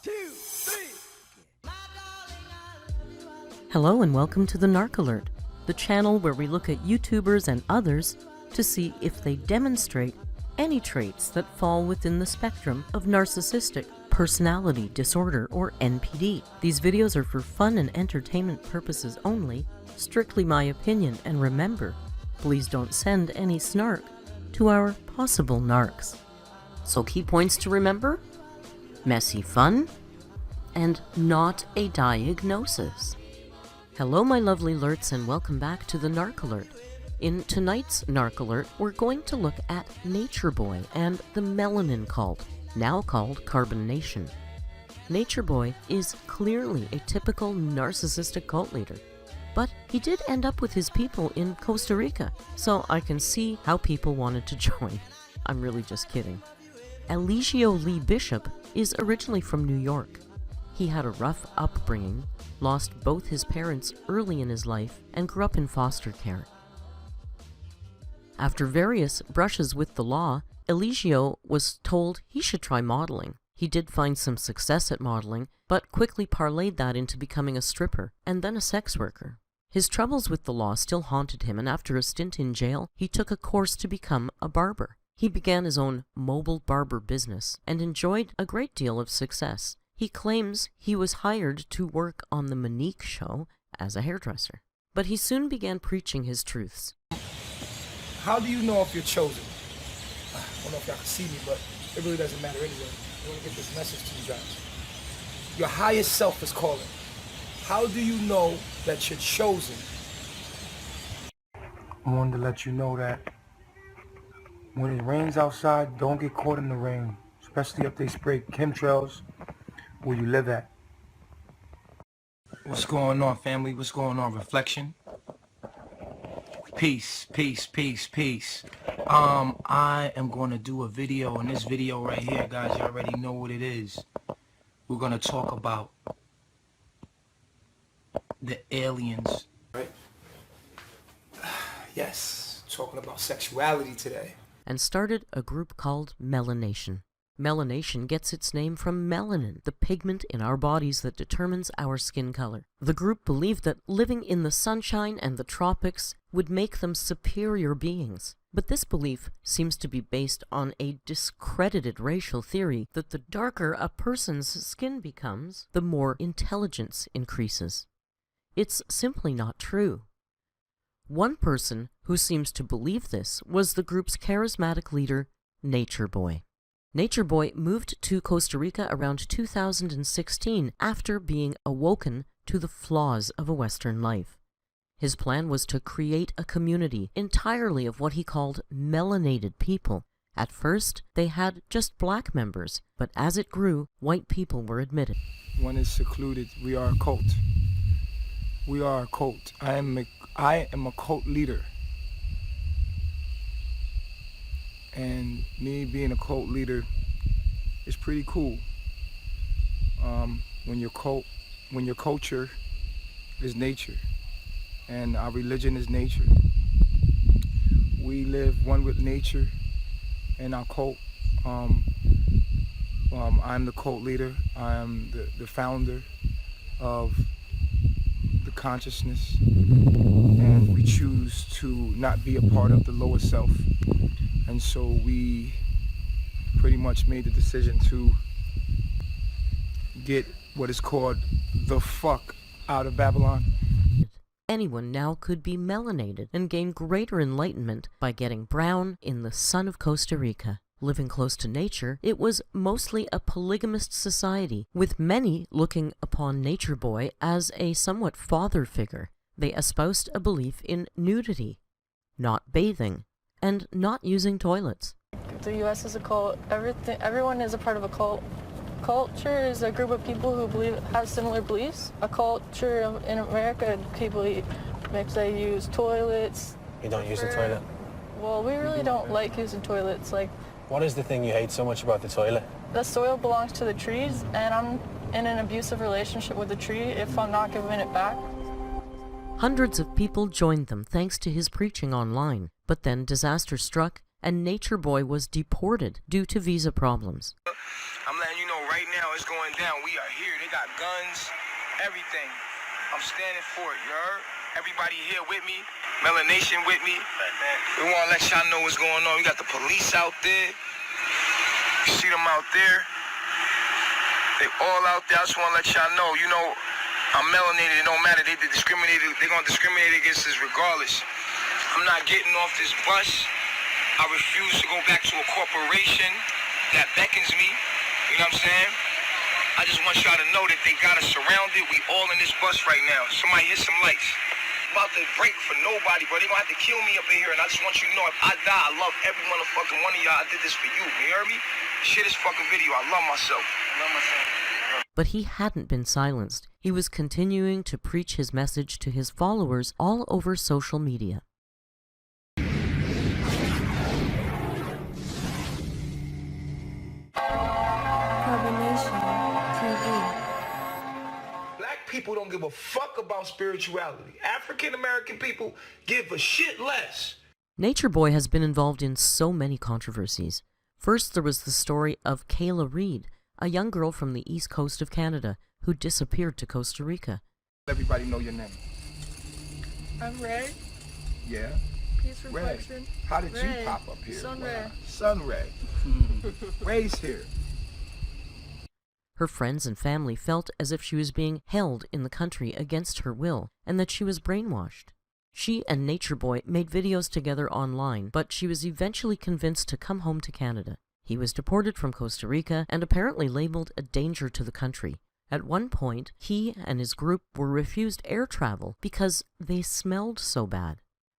2, 3. Hello and welcome to the Narc Alert, the channel where we look at YouTubers and others to see if they demonstrate any traits that fall within the spectrum of narcissistic personality disorder or NPD. These videos are for fun and entertainment purposes only, strictly my opinion, and remember, please don't send any snark to our possible narcs. So key points to remember: messy fun and not a diagnosis. Hello my lovely alerts and welcome back to the Narc Alert. In tonight's Narc Alert, we're going to look at Nature Boy and the Melanin cult, now called Carbonation. Nature Boy is clearly a typical narcissistic cult leader, but he did end up with his people in Costa Rica, so I can see how people wanted to join. I'm really just kidding. Eligio Bishop is originally from New York. He had a rough upbringing, lost both his parents early in his life, and grew up in foster care. After various brushes with the law, Eligio was told he should try modeling. He did find some success at modeling, but quickly parlayed that into becoming a stripper and then a sex worker. His troubles with the law still haunted him, and after a stint in jail, he took a course to become a barber. He began his own mobile barber business and enjoyed a great deal of success. He claims he was hired to work on the Monique show as a hairdresser, but he soon began preaching his truths. How do you know if you're chosen? I don't know if y'all can see me, but it really doesn't matter anyway. I want to get this message to you guys. Your highest self is calling. How do you know that you're chosen? I wanted to let you know that when it rains outside, don't get caught in the rain, especially if they spray chemtrails where you live at. What's going on, family? What's going on, Reflection? Peace, peace, peace, peace. I am going to do a video, and this video right here, guys, you already know what it is. We're going to talk about the aliens. Right? Yes, talking about sexuality today. And started a group called Melanation. Melanation gets its name from melanin, the pigment in our bodies that determines our skin color. The group believed that living in the sunshine and the tropics would make them superior beings. But this belief seems to be based on a discredited racial theory that the darker a person's skin becomes, the more intelligence increases. It's simply not true. One person who seems to believe this was the group's charismatic leader, Nature Boy. Nature Boy moved to Costa Rica around 2016 after being awoken to the flaws of a Western life. His plan was to create a community entirely of what he called melanated people. At first, they had just black members, but as it grew, white people were admitted. One is secluded. We are a cult. We are a cult. I am a cult leader. And me being a cult leader is pretty cool. When your culture is nature, and our religion is nature. We live one with nature and our cult. I'm the cult leader. I am the founder of the consciousness, and we choose to not be a part of the lower self. And so we pretty much made the decision to get what is called the fuck out of Babylon. Anyone now could be melanated and gain greater enlightenment by getting brown in the sun of Costa Rica. Living close to nature, it was mostly a polygamist society, with many looking upon Nature Boy as a somewhat father figure. They espoused a belief in nudity, not bathing, and not using toilets. The U.S. is a cult. Everyone is a part of a cult. Culture is a group of people who have similar beliefs. A culture in America, people they use toilets. You don't use the toilet? Well, we really don't like using toilets. What is the thing you hate so much about the toilet? The soil belongs to the trees, and I'm in an abusive relationship with the tree if I'm not giving it back. Hundreds of people joined them thanks to his preaching online, but then disaster struck and Nature Boy was deported due to visa problems. I'm letting you know right now, it's going down. We are here. They got guns, everything. I'm standing for it, you heard? Everybody here with me, Melanation with me. We want to let y'all know what's going on. We got the police out there. You see them out there. They all out there. I just want to let y'all know, you know, I'm melanated. It don't matter. They're going to discriminate against us regardless. I'm not getting off this bus. I refuse to go back to a corporation that beckons me. You know what I'm saying? I just want y'all to know that they got us surrounded. We all in this bus right now. Somebody hit some lights. About to break for nobody, bro. They gonna have to kill me up in here. And I just want you to know, if I die, I love every motherfucking one of y'all. I did this for you. You heard me? Share this fucking video. I love myself. I love myself. But he hadn't been silenced. He was continuing to preach his message to his followers all over social media. People don't give a fuck about spirituality. African American people give a shit less. Nature Boy has been involved in so many controversies. First, there was the story of Kayla Reed, a young girl from the east coast of Canada who disappeared to Costa Rica. Everybody know your name. I'm Ray. Yeah. Peace reflection. Ray. How did Ray. you pop up here? Sun Ray. Sun Ray. Ray's here. Her friends and family felt as if she was being held in the country against her will, and that she was brainwashed. She and Nature Boy made videos together online, but she was eventually convinced to come home to Canada. He was deported from Costa Rica and apparently labeled a danger to the country. At one point, he and his group were refused air travel because they smelled so bad.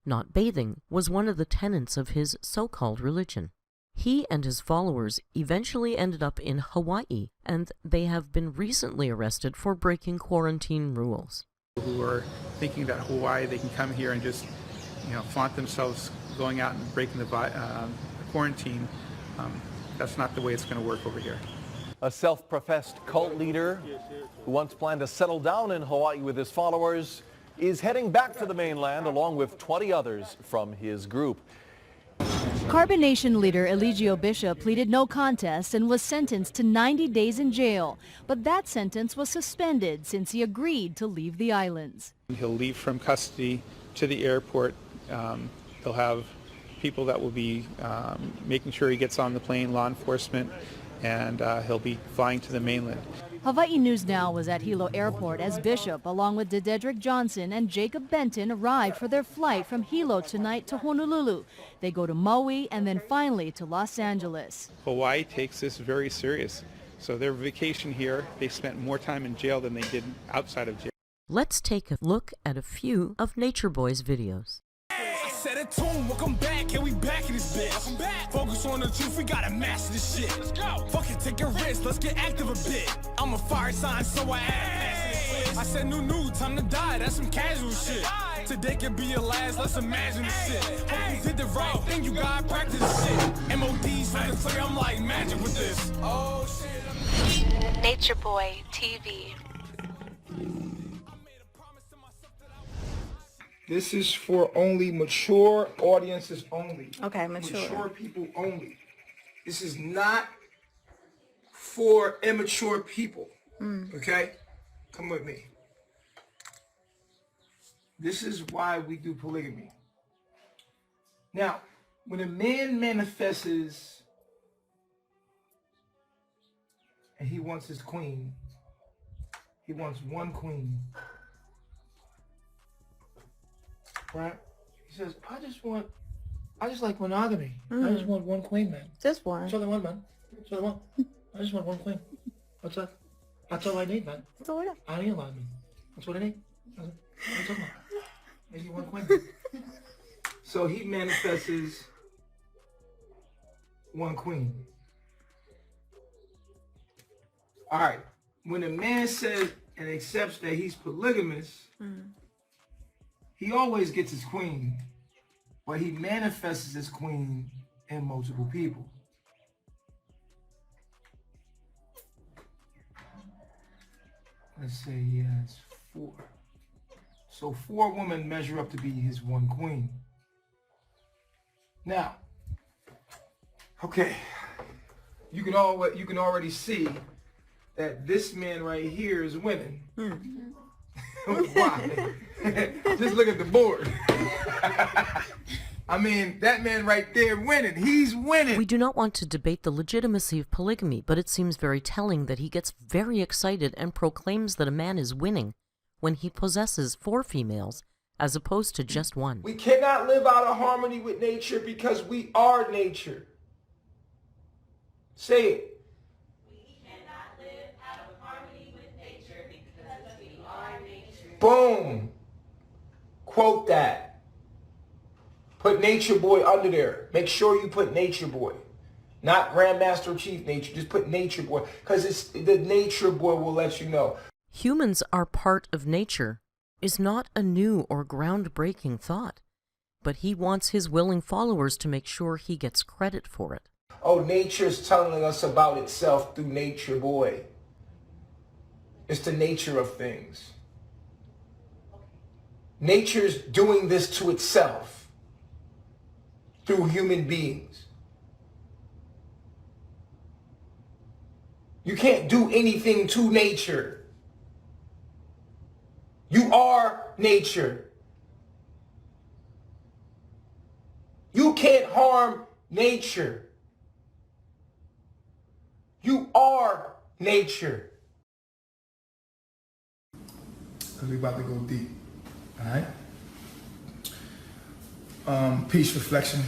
Not bathing was one of the tenets of his so-called religion. He and his followers eventually ended up in Hawaii, and they have been recently arrested for breaking quarantine rules. Who are thinking that Hawaii, they can come here and just, flaunt themselves going out and breaking the quarantine. That's not the way it's going to work over here. A self-professed cult leader who once planned to settle down in Hawaii with his followers is heading back to the mainland along with 20 others from his group. Carbonation leader Eligio Bishop pleaded no contest and was sentenced to 90 days in jail. But that sentence was suspended since he agreed to leave the islands. He'll leave from custody to the airport. They'll have people that will be making sure he gets on the plane, law enforcement, and he'll be flying to the mainland. Hawaii News Now was at Hilo Airport as Bishop, along with Dedrick Johnson and Jacob Benton, arrived for their flight from Hilo tonight to Honolulu. They go to Maui and then finally to Los Angeles. Hawaii takes this very serious. So their vacation here, they spent more time in jail than they did outside of jail. Let's take a look at a few of Nature Boy's videos. Set a tune, welcome back, and we back in this bitch. Welcome back. Focus on the truth, we gotta master this shit. Let's go. Fuck it, take a risk, let's get active a bit. I'm a fire sign, so I act. I said new, time to die, that's some casual shit. Today could be your last, let's imagine this shit. Hope you did the right thing, you gotta practice this shit. MOD's for the clear, I'm like magic with this. Oh shit. Nature Boy TV. This is for only mature audiences only. Okay, mature. Mature people only. This is not for immature people. Okay? Come with me. This is why we do polygamy. Now, when a man manifests and he wants his queen, he wants one queen. Right? He says, I just like monogamy. I just want one queen, man. Just one. That's all I want, man. That's all I want. I just want one queen. What's that? That's all I need, man. That's all I got. I need a lot, man. That's what I need. What are you talking about? I need one queen. So he manifests one queen. All right. When a man says and accepts that he's polygamous, he always gets his queen, but he manifests his queen in multiple people. Let's say he has 4. So 4 women measure up to be his one queen. Now, okay, you can already see that this man right here is winning. Why? Just look at the board. I mean, that man right there winning. He's winning. We do not want to debate the legitimacy of polygamy, but it seems very telling that he gets very excited and proclaims that a man is winning when he possesses 4 females as opposed to just 1. We cannot live out of harmony with nature because we are nature. Say it. We cannot live out of harmony with nature because we are nature. Boom. Quote that. Put Nature Boy under there. Make sure you put Nature Boy. Not Grandmaster Chief Nature. Just put Nature Boy. Because it's the Nature Boy will let you know. Humans are part of nature is not a new or groundbreaking thought, but he wants his willing followers to make sure he gets credit for it. Oh, nature's telling us about itself through Nature Boy. It's the nature of things. Nature's doing this to itself through human beings. You can't do anything to nature. You are nature. You can't harm nature. You are nature. Because we about to go deep. All right? Peace, reflection.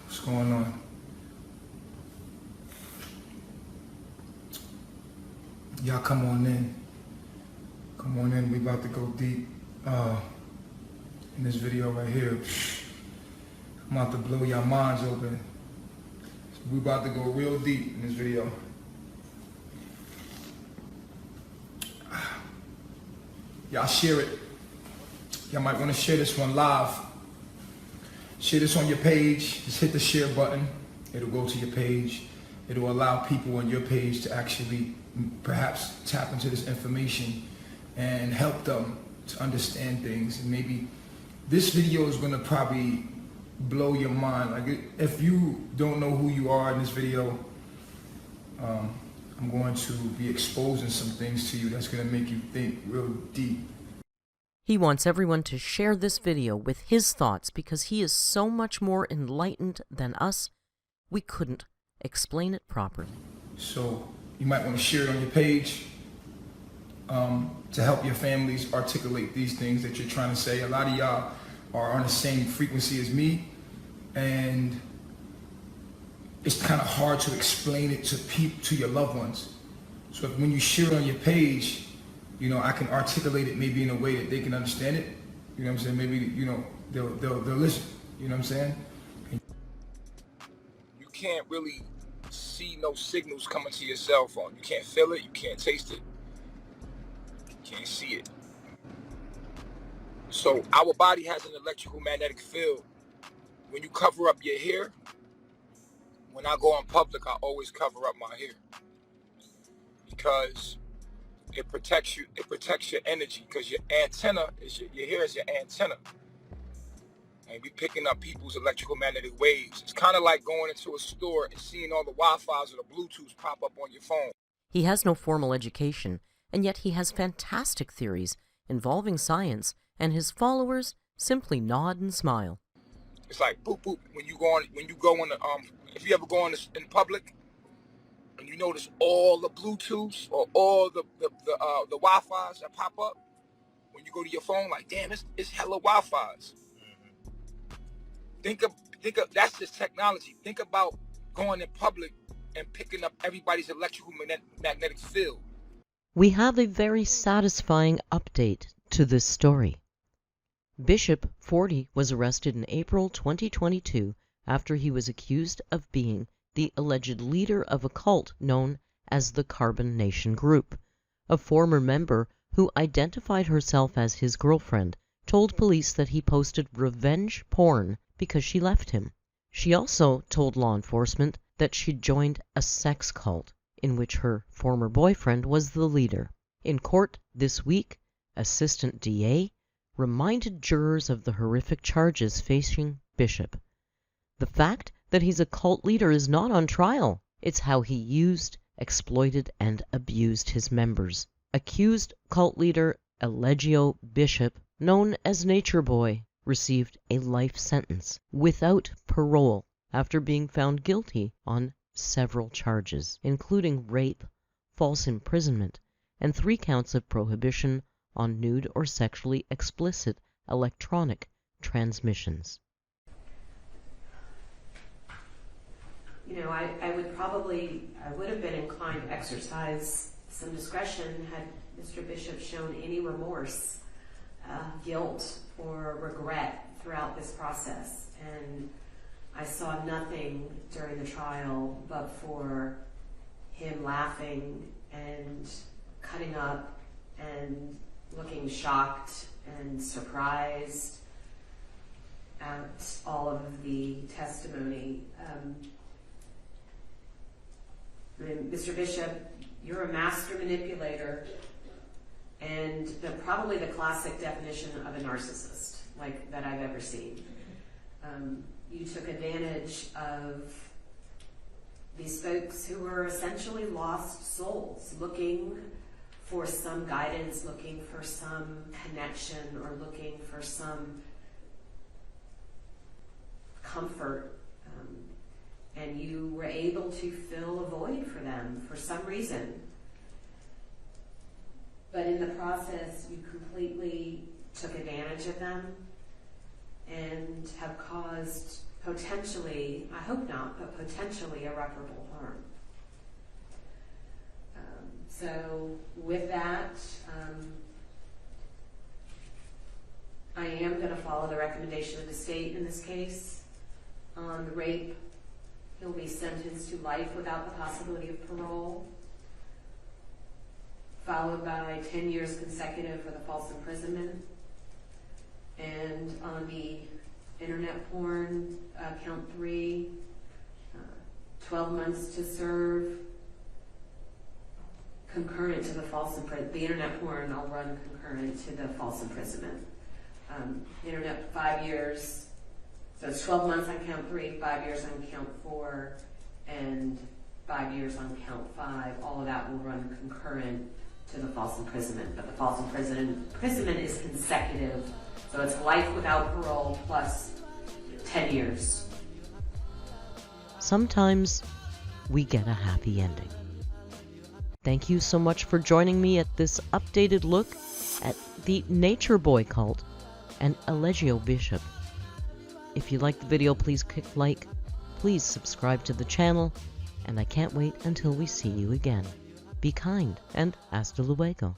What's going on? Y'all come on in. Come on in. We about to go deep in this video right here. I'm about to blow your minds open. So we about to go real deep in this video. Y'all share it. Y'all might want to share this one live. Share this on your page. Just hit the share button. It'll go to your page. It'll allow people on your page to actually perhaps tap into this information and help them to understand things. And maybe this video is going to probably blow your mind. Like, if you don't know who you are in this video, I'm going to be exposing some things to you that's going to make you think real deep. He wants everyone to share this video with his thoughts because he is so much more enlightened than us, we couldn't explain it properly. So you might want to share it on your page to help your families articulate these things that you're trying to say. A lot of y'all are on the same frequency as me, and it's kind of hard to explain it to your loved ones. So if, when you share it on your page, you know, I can articulate it maybe in a way that they can understand it. You know what I'm saying? Maybe, you know, they'll listen. You know what I'm saying? You can't really see no signals coming to your cell phone. You can't feel it. You can't taste it. You can't see it. So our body has an electrical magnetic field. When you cover up your hair, when I go in public, I always cover up my hair because it protects you. It protects your energy because your antenna is your hair is your antenna, and we picking up people's electrical magnetic waves. It's kind of like going into a store and seeing all the Wi-Fi's or the Bluetooths pop up on your phone. He has no formal education, and yet he has fantastic theories involving science, and his followers simply nod and smile. It's like boop boop when you go in the if you ever go in public and you notice all the Bluetooths or all the Wi-Fi's that pop up when you go to your phone, like damn, it's hella Wi-Fi's. Think of that's just technology. Think about going in public and picking up everybody's electrical magnetic field. We have a very satisfying update to this story. Bishop, 40, was arrested in April 2022 after he was accused of being the alleged leader of a cult known as the Carbon Nation Group. A former member who identified herself as his girlfriend told police that he posted revenge porn because she left him. She also told law enforcement that she'd joined a sex cult in which her former boyfriend was the leader. In court this week, Assistant DA reminded jurors of the horrific charges facing Bishop. The fact that he's a cult leader is not on trial. It's how he used exploited and abused his members. Accused cult leader Eligio Bishop, known as Nature Boy, received a life sentence without parole after being found guilty on several charges, including rape, false imprisonment, and 3 counts of prohibition on nude or sexually explicit electronic transmissions. You know, I would have been inclined to exercise some discretion had Mr. Bishop shown any remorse, guilt, or regret throughout this process. And I saw nothing during the trial but for him laughing and cutting up and looking shocked and surprised at all of the testimony. Mr. Bishop, you're a master manipulator and probably the classic definition of a narcissist that I've ever seen. You took advantage of these folks who were essentially lost souls, looking for some guidance, looking for some connection, or looking for some comfort. And you were able to fill a void for them for some reason. But in the process, you completely took advantage of them and have caused potentially, I hope not, but potentially irreparable harm. So with that, I am going to follow the recommendation of the state in this case. On the rape, he'll be sentenced to life without the possibility of parole, followed by 10 years consecutive for the false imprisonment. And on the internet porn, count 3, 12 months to serve, concurrent to the false imprisonment. The internet porn, I'll run concurrent to the false imprisonment. Internet, 5 years. So it's 12 months on count 3, 5 years on count 4, and 5 years on count 5. All of that will run concurrent to the false imprisonment. But the false imprisonment is consecutive. So it's life without parole plus 10 years. Sometimes we get a happy ending. Thank you so much for joining me at this updated look at the Nature Boy cult and Eligio Bishop. If you liked the video, please click like, please subscribe to the channel, and I can't wait until we see you again. Be kind, and hasta luego.